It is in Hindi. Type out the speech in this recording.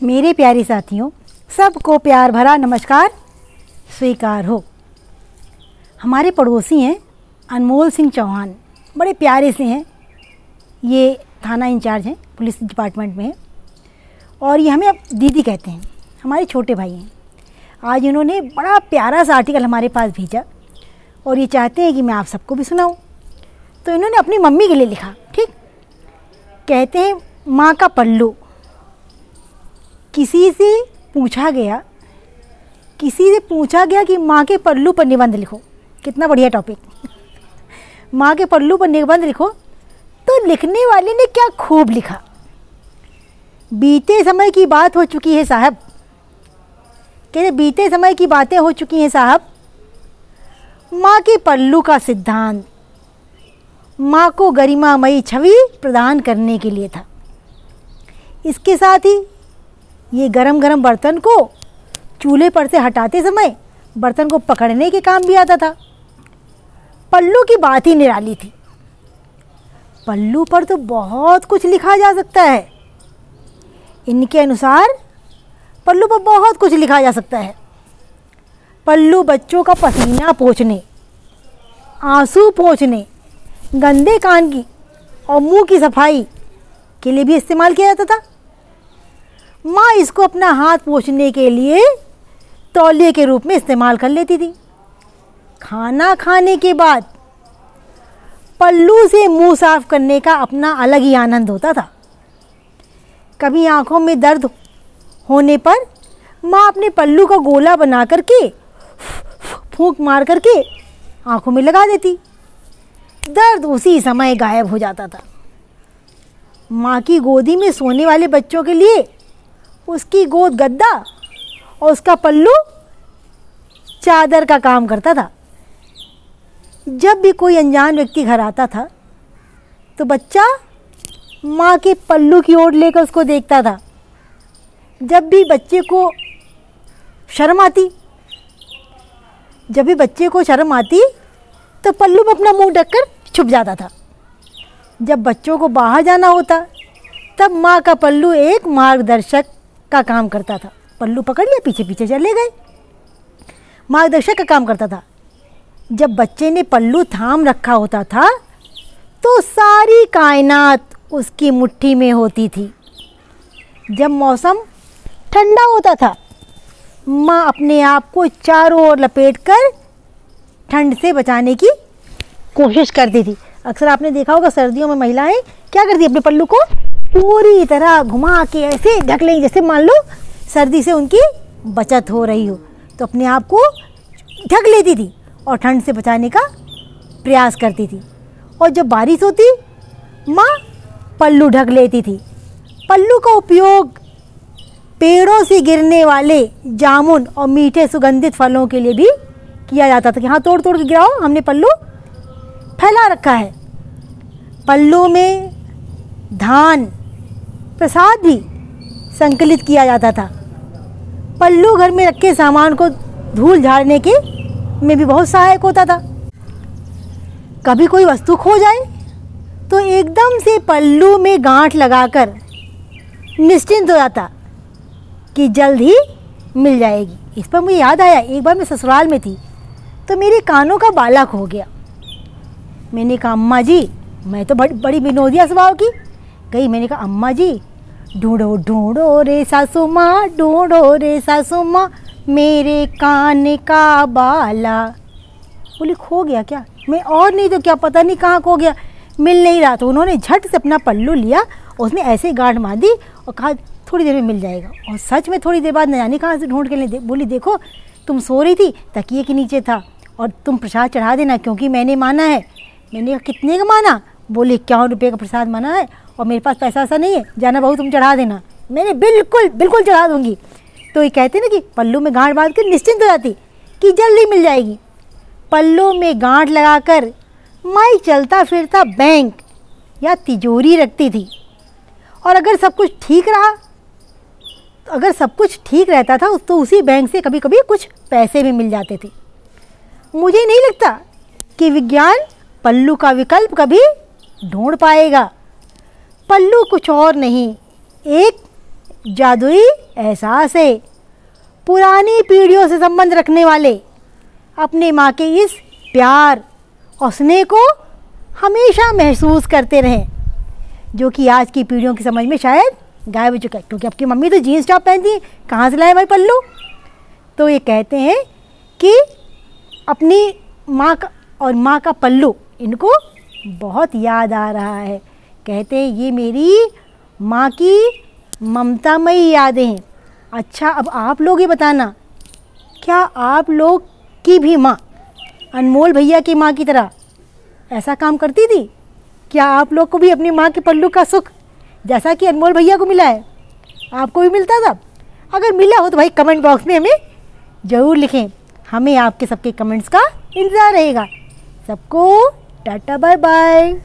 मेरे प्यारे साथियों, सबको प्यार भरा नमस्कार स्वीकार हो। हमारे पड़ोसी हैं अनमोल सिंह चौहान, बड़े प्यारे से हैं। ये थाना इंचार्ज हैं, पुलिस डिपार्टमेंट में हैं और ये हमें अब दीदी कहते हैं। हमारे छोटे भाई हैं। आज इन्होंने बड़ा प्यारा सा आर्टिकल हमारे पास भेजा और ये चाहते हैं कि मैं आप सबको भी सुनाऊं। तो इन्होंने अपनी मम्मी के लिए लिखा। ठीक, कहते हैं माँ का पल्लू। किसी से पूछा गया कि माँ के पल्लू पर निबंध लिखो। कितना बढ़िया टॉपिक। माँ के पल्लू पर निबंध लिखो, तो लिखने वाले ने क्या खूब लिखा। बीते समय की बात हो चुकी है साहब। कहते बीते समय की बातें हो चुकी हैं साहब। माँ के पल्लू का सिद्धांत माँ को गरिमामयी छवि प्रदान करने के लिए था। इसके साथ ही ये गरम गरम बर्तन को चूल्हे पर से हटाते समय बर्तन को पकड़ने के काम भी आता था। पल्लू की बात ही निराली थी। पल्लू पर तो बहुत कुछ लिखा जा सकता है। इनके अनुसार पल्लू पर बहुत कुछ लिखा जा सकता है। पल्लू बच्चों का पसीना पोंछने, आंसू पोंछने, गंदे कान की और मुंह की सफाई के लिए भी इस्तेमाल किया जाता था। माँ इसको अपना हाथ पोंछने के लिए तौलिए के रूप में इस्तेमाल कर लेती थी। खाना खाने के बाद पल्लू से मुंह साफ करने का अपना अलग ही आनंद होता था। कभी आँखों में दर्द होने पर माँ अपने पल्लू का गोला बना करके फूंक मार करके आँखों में लगा देती। दर्द उसी समय गायब हो जाता था। माँ की गोदी में सोने वाले बच्चों के लिए उसकी गोद गद्दा और उसका पल्लू चादर का काम करता था। जब भी कोई अनजान व्यक्ति घर आता था तो बच्चा माँ के पल्लू की ओर लेकर उसको देखता था। जब भी बच्चे को शर्म आती तो पल्लू में अपना मुंह ढककर छुप जाता था। जब बच्चों को बाहर जाना होता तब माँ का पल्लू एक मार्गदर्शक का काम करता था। पल्लू पकड़ लिया, पीछे पीछे चले गए। मार्गदर्शक का काम करता था। जब बच्चे ने पल्लू थाम रखा होता था तो सारी कायनात उसकी मुट्ठी में होती थी। जब मौसम ठंडा होता था माँ अपने आप को चारों ओर लपेटकर ठंड से बचाने की कोशिश करती थी। अक्सर आपने देखा होगा सर्दियों में महिलाएं क्या करती, अपने पल्लू को पूरी तरह घुमा के ऐसे ढक लेंगी, जैसे मान लो सर्दी से उनकी बचत हो रही हो, तो अपने आप को ढक लेती थी और ठंड से बचाने का प्रयास करती थी। और जब बारिश होती माँ पल्लू ढक लेती थी। पल्लू का उपयोग पेड़ों से गिरने वाले जामुन और मीठे सुगंधित फलों के लिए भी किया जाता था कि हाँ तोड़ तोड़ के गिराओ, हमने पल्लू फैला रखा है। पल्लू में धान प्रसाद भी संकलित किया जाता था। पल्लू घर में रखे सामान को धूल झाड़ने के में भी बहुत सहायक होता था। कभी कोई वस्तु खो जाए तो एकदम से पल्लू में गांठ लगाकर निश्चिंत हो जाता कि जल्द ही मिल जाएगी। इस पर मुझे याद आया, एक बार मैं ससुराल में थी तो मेरे कानों का बाला खो गया। मैंने कहा अम्मा जी, मैं तो बड़ी विनोदिया स्वभाव की गई। मैंने कहा अम्मा जी ढूंढो ढूंढो रे सासू माँ, ढूंढो रे सासू माँ मेरे कान का बाला। बोली खो गया क्या? मैं और नहीं तो क्या, पता नहीं कहाँ खो गया, मिल नहीं रहा। तो उन्होंने झट से अपना पल्लू लिया और उसमें ऐसे गांठ मार दी और कहा थोड़ी देर में मिल जाएगा। और सच में थोड़ी देर बाद न जाने कहाँ से ढूंढ के ले बोली देखो तुम सो रही थी, तकिए के नीचे था और तुम प्रसाद चढ़ा देना क्योंकि मैंने माना है। मैंने कहा कितने का माना? बोले 51 रुपये का प्रसाद माना है और मेरे पास पैसा ऐसा नहीं है, जाना बहू तुम चढ़ा देना। मैंने बिल्कुल चढ़ा दूंगी। तो ये कहते ना कि पल्लू में गांठ बांध कर निश्चिंत हो जाती कि जल्दी मिल जाएगी। पल्लू में गांठ लगाकर माई चलता फिरता बैंक या तिजोरी रखती थी। और अगर सब कुछ ठीक रहता था तो उसी बैंक से कभी कभी कुछ पैसे भी मिल जाते थे। मुझे नहीं लगता कि विज्ञान पल्लू का विकल्प कभी ढूंढ पाएगा। पल्लू कुछ और नहीं, एक जादुई एहसास है। पुरानी पीढ़ियों से संबंध रखने वाले अपने माँ के इस प्यार और स्नेह को हमेशा महसूस करते रहें, जो कि आज की पीढ़ियों की समझ में शायद गायब हो चुका है। क्योंकि आपकी मम्मी तो जीन्स टॉप पहनती है, कहाँ से लाए भाई पल्लू। तो ये कहते हैं कि अपनी माँ का और माँ का पल्लू इनको बहुत याद आ रहा है। कहते हैं ये मेरी माँ की ममतामयी यादें हैं। अच्छा, अब आप लोग ये बताना, क्या आप लोग की भी माँ अनमोल भैया की माँ की तरह ऐसा काम करती थी? क्या आप लोग को भी अपनी माँ के पल्लू का सुख जैसा कि अनमोल भैया को मिला है, आपको भी मिलता था? अगर मिला हो तो भाई कमेंट बॉक्स में हमें ज़रूर लिखें। हमें आपके सबके कमेंट्स का इंतज़ार रहेगा। सबको टाटा बाय बाय।